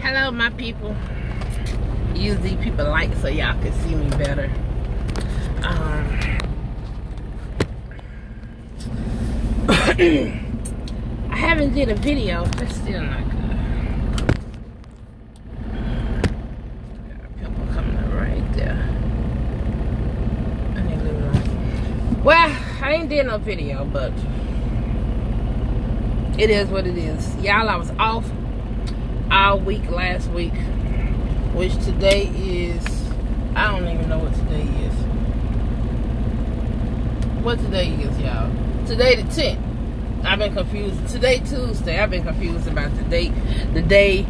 Hello, my people. Use these people light so y'all can see me better. I haven't did a video. That's still not good. Got a pimple coming up right there. I need to leave it alone. Well, I ain't did no video, but it is what it is. Y'all, I was off all week last week, which today is, I don't even know what today is. What today is, y'all? Today the 10th. I've been confused. Today Tuesday. I've been confused about the date,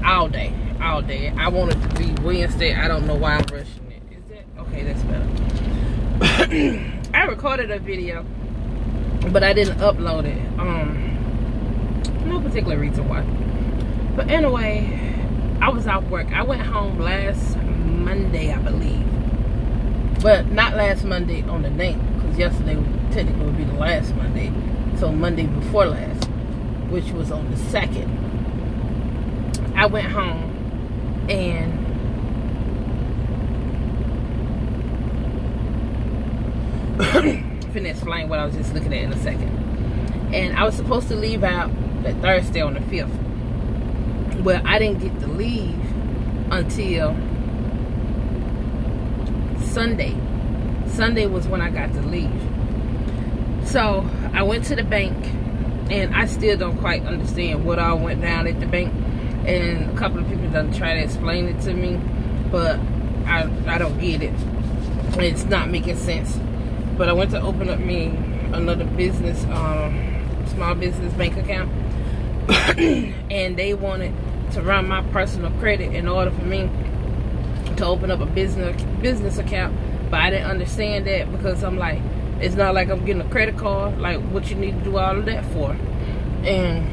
all day. I want it to be Wednesday. I don't know why I'm rushing it. Is that okay? That's better. I recorded a video, but I didn't upload it. No particular reason why. But anyway, I was off work. I went home last Monday, I believe. But not last Monday on the 9th, because yesterday technically would be the last Monday. So Monday before last, which was on the 2nd. I went home and finna explain what I was just looking at in a second. And I was supposed to leave out that Thursday on the 5th. Well, I didn't get to leave until Sunday. Sunday was when I got to leave. So I went to the bank, and I still don't quite understand what all went down at the bank. And a couple of people done try to explain it to me, but I don't get it. It's not making sense. But I went to open up me another business, small business bank account. And they wanted to run my personal credit in order for me to open up a business account, but I didn't understand that, because I'm like, it's not like I'm getting a credit card. Like, what you need to do all of that for? And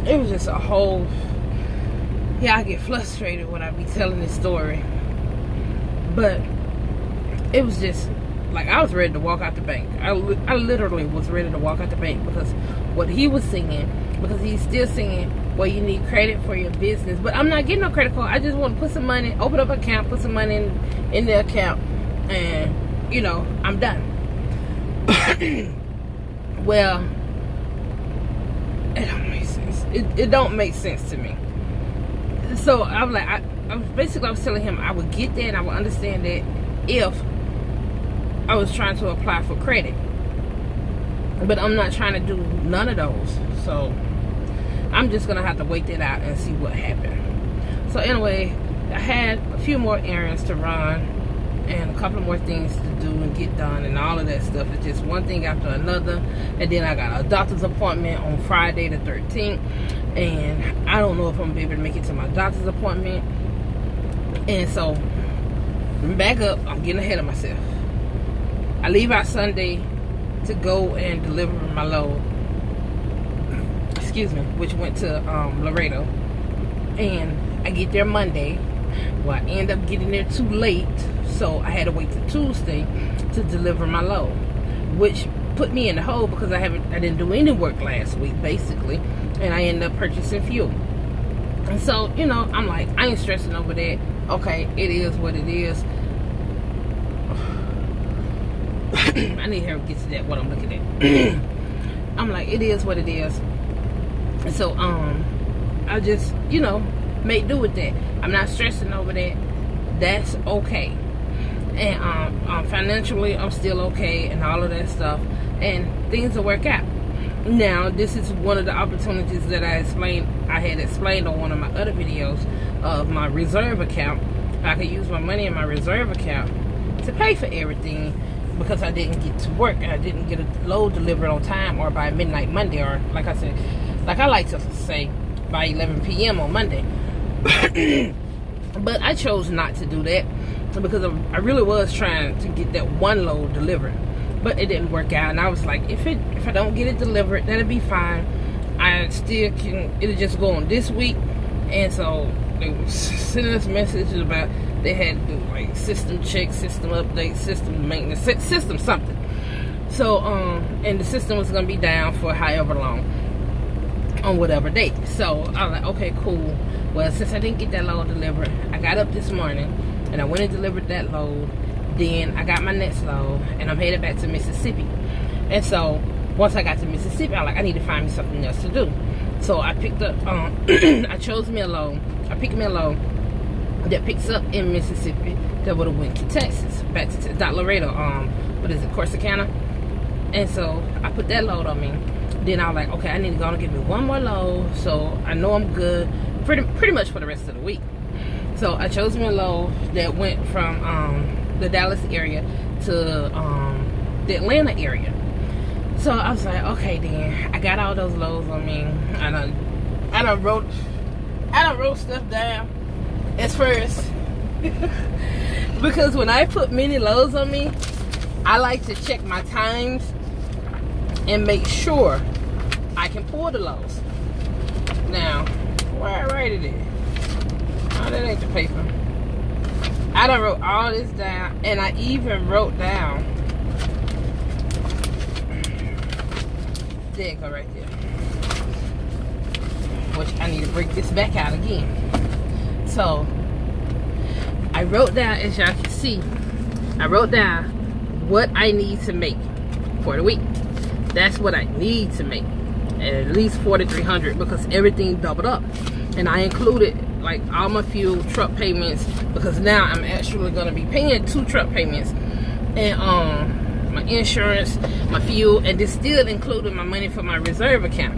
it was just a whole, yeah, I get frustrated when I be telling this story, but it was just like, I was ready to walk out the bank. I literally was ready to walk out the bank, because what he was singing, because he's still singing, well, you need credit for your business. But I'm not getting no credit card. I just want to put some money, open up an account, put some money in the account, and, you know, I'm done. Well, it don't make sense. It don't make sense to me. So I'm like, I was telling him I would get that and I would understand that if I was trying to apply for credit. But I'm not trying to do none of those. So I'm just going to have to wait that out and see what happened. So anyway, I had a few more errands to run and a couple more things to do and get done and all of that stuff. It's just one thing after another. And then I got a doctor's appointment on Friday the 13th. And I don't know if I'm going to be able to make it to my doctor's appointment. And so, back up, I'm getting ahead of myself. I leave out Sunday to go and deliver my load, excuse me, which went to Laredo, and I get there Monday. Well, I end up getting there too late, so I had to wait till Tuesday to deliver my load, which put me in the hole, because I didn't do any work last week basically, and I ended up purchasing fuel. And so, you know, I'm like, I ain't stressing over that. Okay, it is what it is. I need her to get to that, what I'm looking at. I'm like, it is what it is. And so, I just, you know, make do with that. I'm not stressing over that. That's okay. And financially, I'm still okay and all of that stuff. And things will work out. Now, this is one of the opportunities that I had explained on one of my other videos of my reserve account. I could use my money in my reserve account to pay for everything, because I didn't get to work and I didn't get a load delivered on time or by midnight Monday, or like I said, like I like to say, by 11 p.m. on Monday. But I chose not to do that, because I really was trying to get that one load delivered, but it didn't work out. And I was like, if I don't get it delivered, that'll be fine. I still can, it'll just go on this week. And so they were sending us messages about they had to do like system check, system update, system maintenance, system something. So and the system was gonna be down for however long. on whatever date. So I was like, okay, cool. Well, since I didn't get that load delivered, I got up this morning and I went and delivered that load. Then I got my next load and I'm headed back to Mississippi. And so once I got to Mississippi, I was like, I need to find me something else to do. So I picked up, I chose me a load. I picked me a load that picks up in Mississippi that would have went to Texas, back to Dot Laredo, what is it, Corsicana. And so I put that load on me. Then I was like, okay, I need to go and get me one more load so I know I'm good pretty much for the rest of the week. So I chose me a load that went from the Dallas area to the Atlanta area. So I was like, okay, then I got all those loads on me. I done wrote stuff down as first. Because when I put many loads on me, I like to check my times and make sure I can pull the loads. Now, where I write it is? Oh, that ain't the paper. I done wrote all this down, and I even wrote down. There you go, right there. Which I need to break this back out again. So I wrote down, as y'all can see, I wrote down what I need to make for the week. That's what I need to make. At least 4,300 because everything doubled up. And I included like all my fuel, truck payments, because now I'm actually gonna be paying 2 truck payments. And my insurance, my fuel, and this still included my money for my reserve account.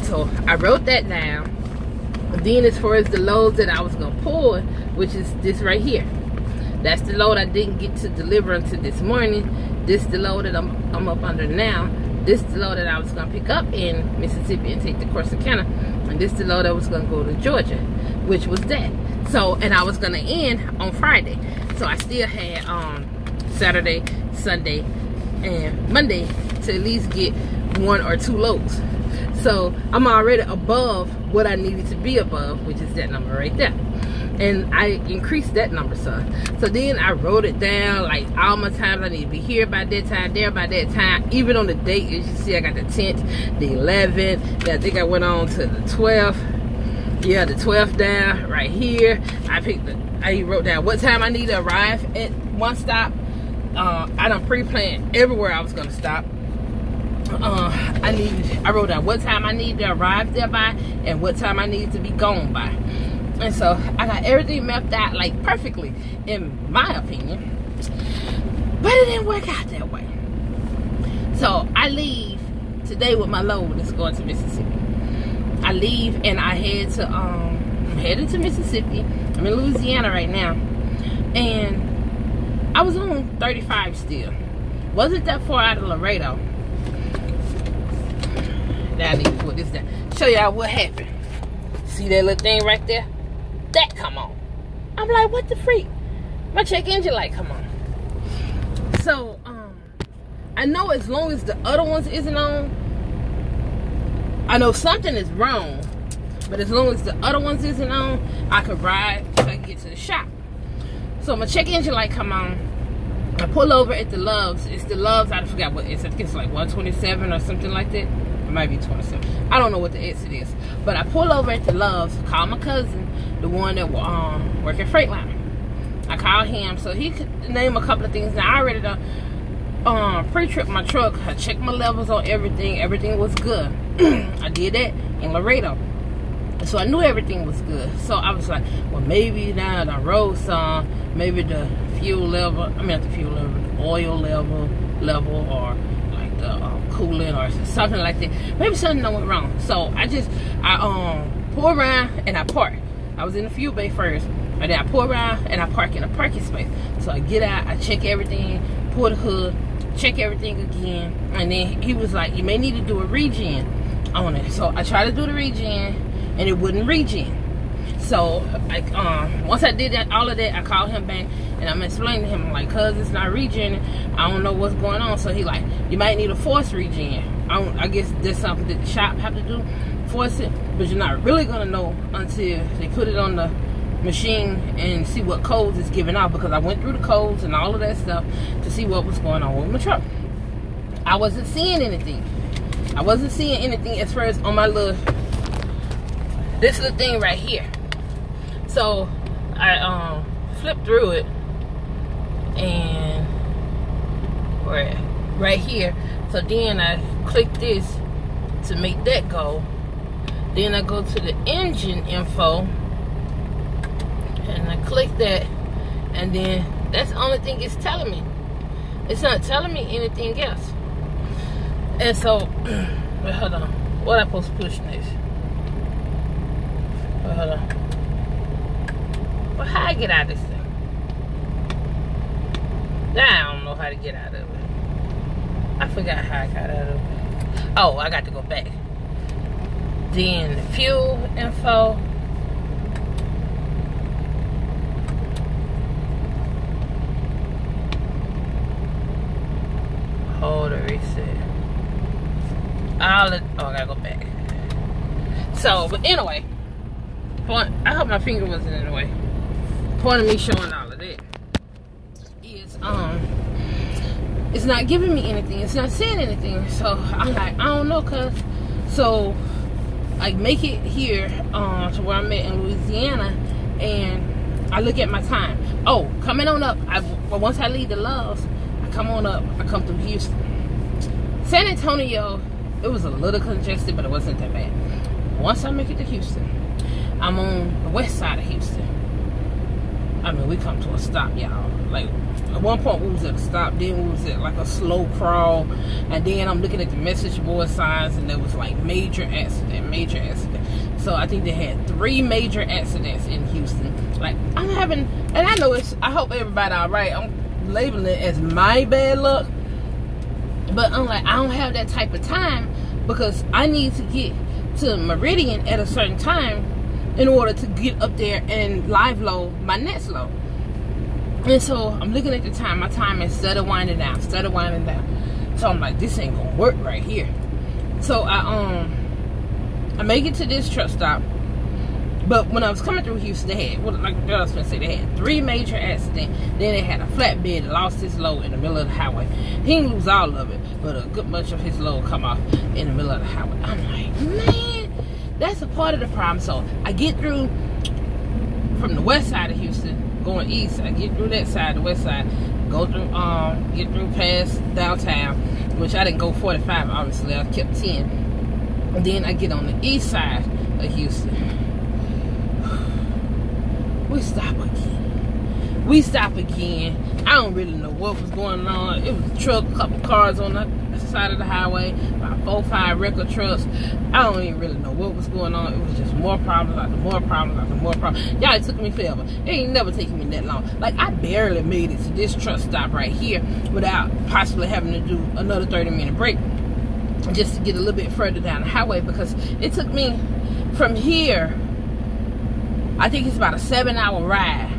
So I wrote that down. Then as far as the loads that I was gonna pull, which is this right here, that's the load I didn't get to deliver until this morning. This is the load that I'm up under now. This is the load that I was gonna pick up in Mississippi and take to Corsicana, and this is the load that was gonna go to Georgia, which was that. So, and I was gonna end on Friday, so I still had Saturday, Sunday, and Monday to at least get 1 or 2 loads. So I'm already above what I needed to be above, which is that number right there. And I increased that number some. So then I wrote it down, like all my times I need to be here by that time, there by that time. Even on the date, as you see, I got the 10th, the 11th, then I think I went on to the 12th. Yeah, the 12th down right here. I wrote down what time I need to arrive at one stop. I done pre-planned everywhere I was gonna stop. I wrote down what time I need to arrive there by and what time I need to be gone by. And so I got everything mapped out like perfectly, in my opinion. But it didn't work out that way. So I leave today with my load that's going to Mississippi. I leave and I head to I'm headed to Mississippi. I'm in Louisiana right now. And I was on 35 still. Wasn't that far out of Laredo. Now I need to put this down. Show y'all what happened. See that little thing right there? That come on. I'm like, what the freak? My check engine light come on. So I know as long as the other ones isn't on, I know something is wrong. But as long as the other ones isn't on, I could ride till I get to the shop. So my check engine light come on. I pull over at the Loves. It's the Loves. I forgot what it's. I think it's like 127 or something like that. It might be 27. I don't know what the exit is. But I pull over at the Loves, call my cousin, the one that work at Freightliner. I call him so he could name a couple of things. Now I already done pre-trip my truck. I checked my levels on everything. Everything was good. I did that in Laredo. So I knew everything was good. So I was like, well, maybe now the road some, maybe the fuel level, I mean not the fuel level, the oil level or like the coolant or something like that. Maybe something went wrong. So I pull around and I park. I was in the fuel bay first, and then I pull around and I park in a parking space. So I get out, I check everything, pull the hood, check everything again, and then he was like, you may need to do a regen on it. So I tried to do the regen and it wouldn't regen. So once I did that, all of that, I called him back and I'm explaining to him, like, cuz it's not regening, I don't know what's going on. So he like, you might need a force regen. I guess that's something that the shop have to do, force it, but you're not really gonna know until they put it on the machine and see what codes it's giving out, because I went through the codes and all of that stuff to see what was going on with my truck. I wasn't seeing anything. I wasn't seeing anything as far as on my little this is the thing right here. So I flipped through it, and right here. So then I click this to make that go. Then I go to the engine info, and I click that, and then that's the only thing it's telling me. It's not telling me anything else. And so, wait, hold on. What am I supposed to push next? Wait, hold on. Well, how I get out of this thing? Now I don't know how to get out of it. I forgot how I got out of it. Oh, I got to go back. Then fuel info. Hold the reset. I gotta go back. So, but anyway, I hope my finger wasn't in the way. Point of me showing all of that is it's not giving me anything. It's not saying anything. So I'm like, I don't know, cuz. So I make it here to where I'm at in Louisiana, and I look at my time. Oh, coming on up. Once I leave the Loves, I come on up. I come through Houston. San Antonio, it was a little congested, but it wasn't that bad. Once I make it to Houston, I'm on the west side of Houston. I mean, we come to a stop, y'all. Like, at one point we was at a stop, then we was at like a slow crawl, and then I'm looking at the message board signs, and there was like major accident. So I think they had 3 major accidents in Houston. Like, I'm having, and I know I hope everybody all right. I'm labeling it as my bad luck, but I'm like, I don't have that type of time, because I need to get to Meridian at a certain time in order to get up there and live load my next load. And so I'm looking at the time. My time is started winding down. So I'm like, this ain't gonna work right here. So I make it to this truck stop. But when I was coming through Houston, they had, like I was gonna say, they had 3 major accidents. Then they had a flatbed that lost his load in the middle of the highway. He didn't lose all of it, but a good much of his load come off in the middle of the highway. I'm like, man, that's a part of the problem. So I get through from the west side of Houston, going east. I get through that side, the west side, go through, get through past downtown, which I didn't go 45, obviously. I kept 10. And then I get on the east side of Houston. We stop again. I don't really know what was going on. It was a truck, a couple cars on the side of the highway, about 4 or 5 record trucks. I don't even really know what was going on. It was just more problems after more problems after more problems. Y'all, it took me forever. It ain't never taken me that long. Like, I barely made it to this truck stop right here without possibly having to do another 30-minute break just to get a little bit further down the highway, because it took me from here, I think it's about a 7-hour ride.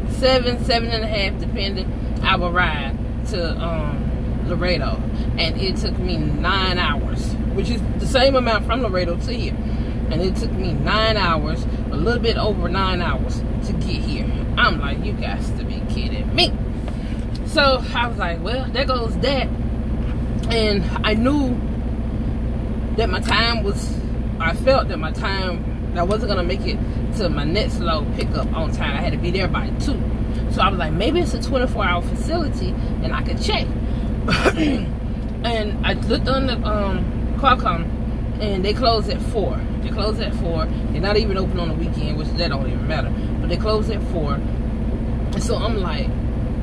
7.5 depending hour ride to Laredo, and it took me 9 hours, which is the same amount from Laredo to here, and it took me 9 hours, a little bit over 9 hours to get here. I'm like, you guys to be kidding me. So I was like, well, there goes that. And I knew that my time was, I felt that my time, I wasn't gonna make it to my next load pickup on time. I had to be there by 2. So I was like, maybe it's a 24-hour facility and I could check. And I looked on the Qualcomm, and they close at 4. They close at 4. They're not even open on the weekend, which that don't even matter. But they close at 4. And so I'm like,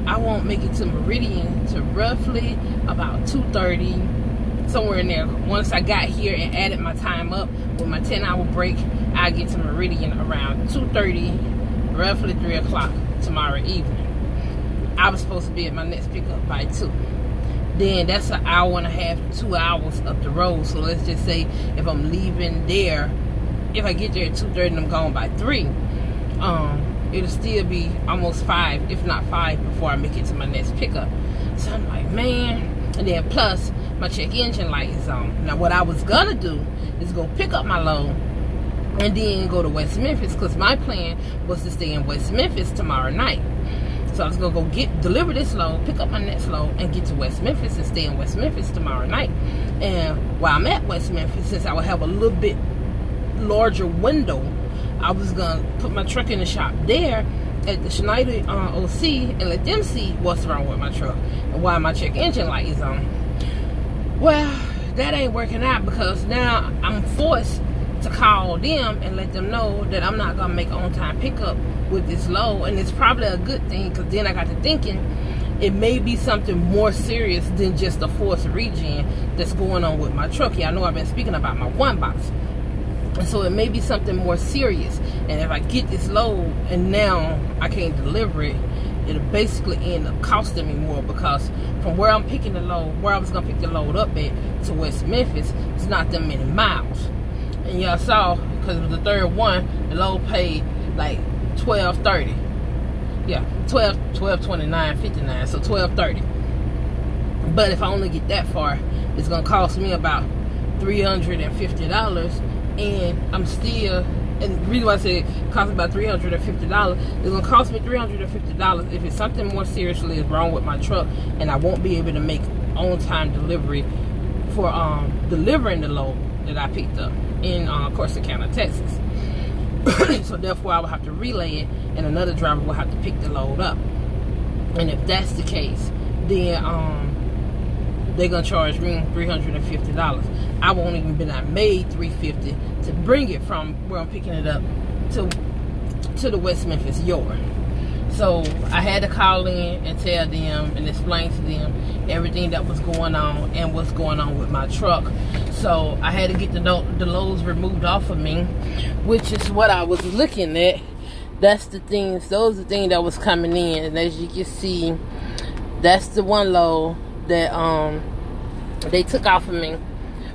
I won't make it to Meridian to roughly about 2:30, somewhere in there. Once I got here and added my time up with my 10-hour break, I get to Meridian around 2:30, roughly 3 o'clock tomorrow evening. I was supposed to be at my next pickup by 2. Then that's an hour and a half, 2 hours up the road. So let's just say if I'm leaving there, if I get there at 2:30 and I'm gone by 3, it'll still be almost 5, if not 5, before I make it to my next pickup. So I'm like, man. And then plus, my check engine light is on. Now, what I was gonna do is go pick up my load and then go to West Memphis, because my plan was to stay in West Memphis tomorrow night. So I was gonna go deliver this load, pick up my next load, and get to West Memphis and stay in West Memphis tomorrow night. And while I'm at West Memphis, since I will have a little larger window. I was gonna put my truck in the shop there at the Schneider OC and let them see what's wrong with my truck and why my check engine light is on. Well, that ain't working out, because now I'm forced to call them and let them know that I'm not gonna make on-time pickup with this load. And it's probably a good thing, because then I got to thinking it may be something more serious than just a forced regen that's going on with my truck. Yeah, I know I've been speaking about my one box, and so it may be something more serious. And if I get this load and now I can't deliver it, it'll basically end up costing me more, because from where I'm picking the load, where I was gonna pick the load up at, to West Memphis, it's not that many miles. And y'all saw, because it was the third one, the load paid like $12.30. Yeah, $12.29.59, so $12.30. But if I only get that far, it's gonna cost me about $350, and I'm still, and the reason why I say it costs about $350, it's gonna cost me $350 if it's something more seriously is wrong with my truck, and I won't be able to make on-time delivery for delivering the load that I picked up in Corsicana, Texas. So therefore I will have to relay it, and another driver will have to pick the load up. And if that's the case, then they're gonna charge me $350. I won't even be not made $350 to bring it from where I'm picking it up to the West Memphis yard. So I had to call in and tell them and explain to them everything that was going on and what's going on with my truck. So I had to get the loads removed off of me, which is what I was looking at. That's the things, those are the things that was coming in. And as you can see, that's the one load that they took off of me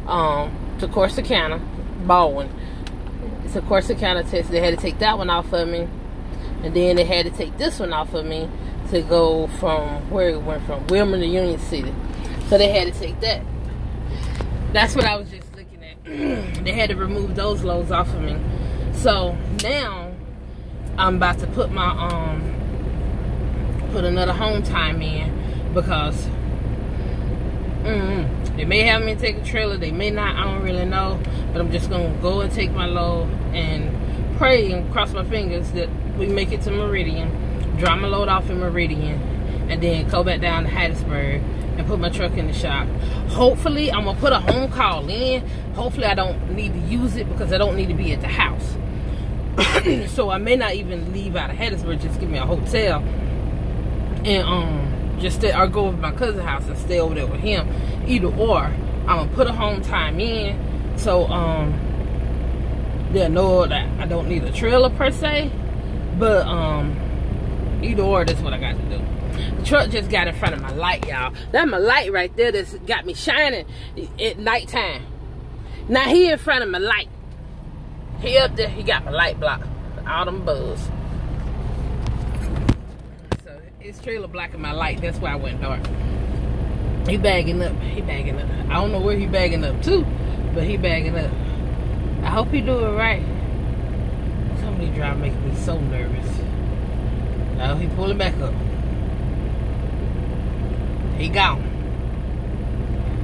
to Corsicana, Baldwin. It's a Corsicana, Texas. They had to take that one off of me. And then they had to take this one off of me to go from where it went from, Wilmington to Union City. So they had to take that. That's what I was just looking at. They had to remove those loads off of me. So now I'm about to put my put another home time in, because they may have me take a trailer, they may not, I don't really know. But I'm just gonna go and take my load and pray and cross my fingers that we make it to Meridian, drop my load off in Meridian, and then go back down to Hattiesburg and put my truck in the shop. Hopefully I'm gonna put a home call in. Hopefully I don't need to use it, because I don't need to be at the house. So I may not even leave out of Hattiesburg, just give me a hotel and just stay, or go over to my cousin's house and stay over there with him. Either or, I'm gonna put a home time in, so they'll know that I don't need a trailer per se. But either or, that's what I got to do. The truck just got in front of my light, y'all. That's my light right there that's got me shining at nighttime. Now he in front of my light. He up there, he got my light block. All them buzz. So his trailer blocking my light. That's why I went dark. He bagging up. He bagging up. I don't know where he bagging up to, but he bagging up. I hope he do it right. Somebody drive making me so nervous. Now he pulling back up. He gone.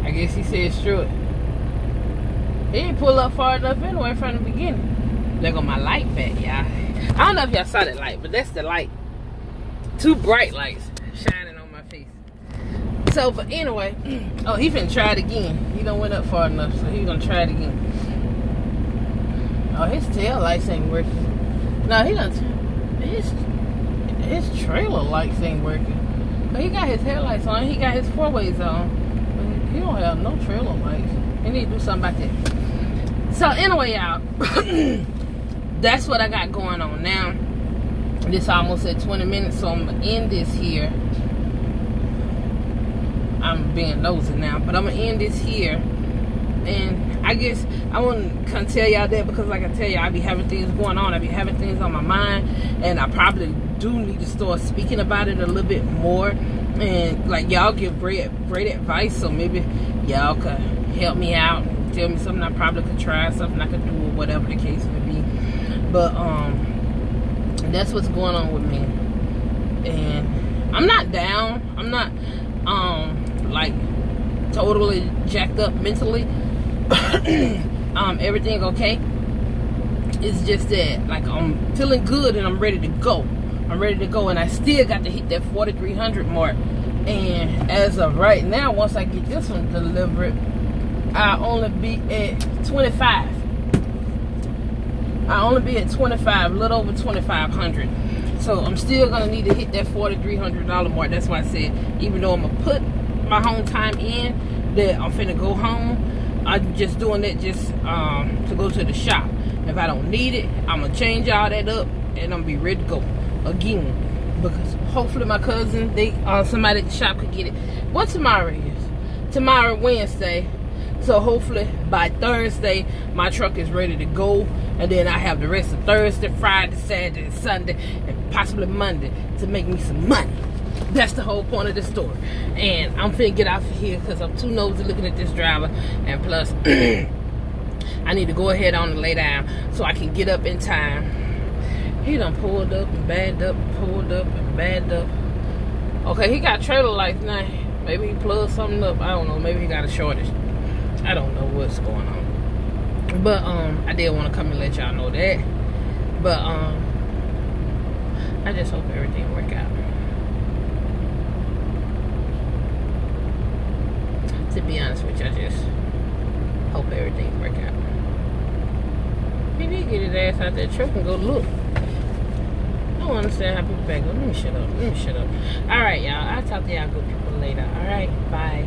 I guess he said screw it. He didn't pull up far enough anyway from the beginning. There go my light back, y'all. I don't know if y'all saw that light, but that's the light. Two bright lights shining on my face. So, but anyway, oh, he finna try it again. He done went up far enough, so he gonna try it again. Oh, his tail lights ain't working. No, he done. His trailer lights ain't working. But he got his headlights on. He got his four-ways on. But he don't have no trailer lights. He need to do something about that. So anyway, y'all, that's what I got going on now. This almost at 20 minutes, so I'm gonna end this here. I'm being nosy now, but I'm gonna end this here. And I guess I wouldn't kind of tell y'all that, because like I tell y'all, I be having things going on. I be having things on my mind, and I probably do need to start speaking about it a little bit more. And like, y'all give great advice, so maybe y'all could help me out and tell me something I probably could try, something I could do, or whatever the case may be. But that's what's going on with me. And I'm not down. I'm not like totally jacked up mentally. Everything okay. It's just that, like, I'm feeling good and I'm ready to go. I'm ready to go, and I still got to hit that 4,300 mark. And as of right now, once I get this one delivered, I'll only be at 25. I'll only be at 25, a little over 2,500. So I'm still gonna need to hit that $4,300 mark. That's why I said, even though I'm gonna put my home time in, that I'm finna go home, I'm just doing that just to go to the shop. If I don't need it, I'm gonna change all that up and I'm gonna be ready to go again. Because hopefully my cousin, somebody at the shop could get it. What tomorrow is? Tomorrow, Wednesday. So hopefully by Thursday, my truck is ready to go. And then I have the rest of Thursday, Friday, Saturday, Sunday, and possibly Monday to make me some money. That's the whole point of the story. And I'm finna get out of here because I'm too nosy looking at this driver. And plus, I need to go ahead on and lay down so I can get up in time. He done pulled up and bagged up, pulled up and bagged up. Okay, he got trailer lights now. Maybe he plugged something up. I don't know. Maybe he got a shortage. I don't know what's going on. But I did want to come and let y'all know that. But I just hope everything work out. To be honest with you, I just hope everything work out. He need to get his ass out that truck and go look. I don't understand how people back up. Let me shut up. Alright, y'all. I'll talk to y'all good people later. Alright, bye.